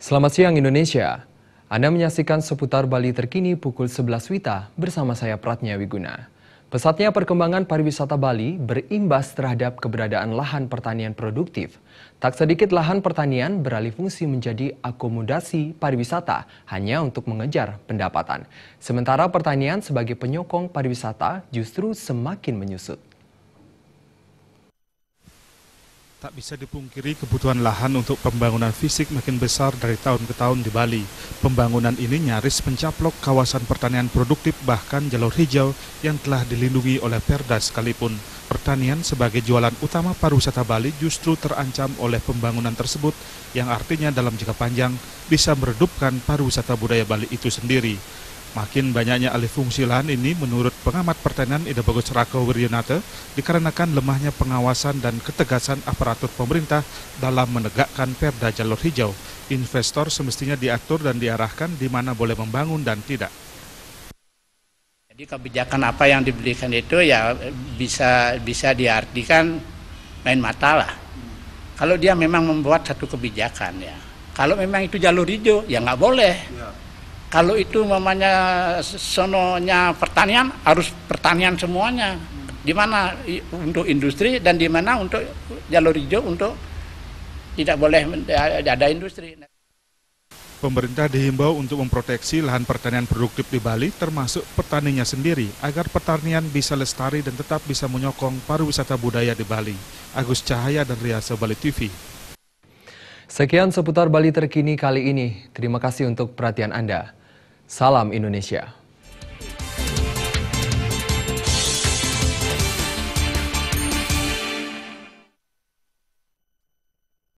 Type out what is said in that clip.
Selamat siang Indonesia. Anda menyaksikan seputar Bali terkini pukul 11 WITA bersama saya Pratnya Wiguna. Pesatnya perkembangan pariwisata Bali berimbas terhadap keberadaan lahan pertanian produktif. Tak sedikit lahan pertanian beralih fungsi menjadi akomodasi pariwisata hanya untuk mengejar pendapatan. Sementara pertanian sebagai penyokong pariwisata justru semakin menyusut. Tak bisa dipungkiri kebutuhan lahan untuk pembangunan fisik makin besar dari tahun ke tahun di Bali. Pembangunan ini nyaris mencaplok kawasan pertanian produktif bahkan jalur hijau yang telah dilindungi oleh Perda sekalipun. Pertanian sebagai jualan utama pariwisata Bali justru terancam oleh pembangunan tersebut yang artinya dalam jangka panjang bisa meredupkan pariwisata budaya Bali itu sendiri. Makin banyaknya alih fungsi lahan ini menurut pengamat pertanian Ida Bagus Rako Wiryonata dikarenakan lemahnya pengawasan dan ketegasan aparatur pemerintah dalam menegakkan Perda jalur hijau. Investor semestinya diatur dan diarahkan di mana boleh membangun dan tidak. Jadi kebijakan apa yang diberikan itu ya bisa diartikan main mata lah. Kalau dia memang membuat satu kebijakan ya. Kalau memang itu jalur hijau ya nggak boleh. Ya. Kalau itu mamanya sononya pertanian, harus pertanian semuanya. Di mana untuk industri dan di mana untuk jalur hijau untuk tidak boleh ada industri. Pemerintah dihimbau untuk memproteksi lahan pertanian produktif di Bali termasuk petaninya sendiri agar pertanian bisa lestari dan tetap bisa menyokong pariwisata budaya di Bali. Agus Cahaya dan Riasa Bali TV. Sekian seputar Bali terkini kali ini. Terima kasih untuk perhatian Anda. Salam Indonesia.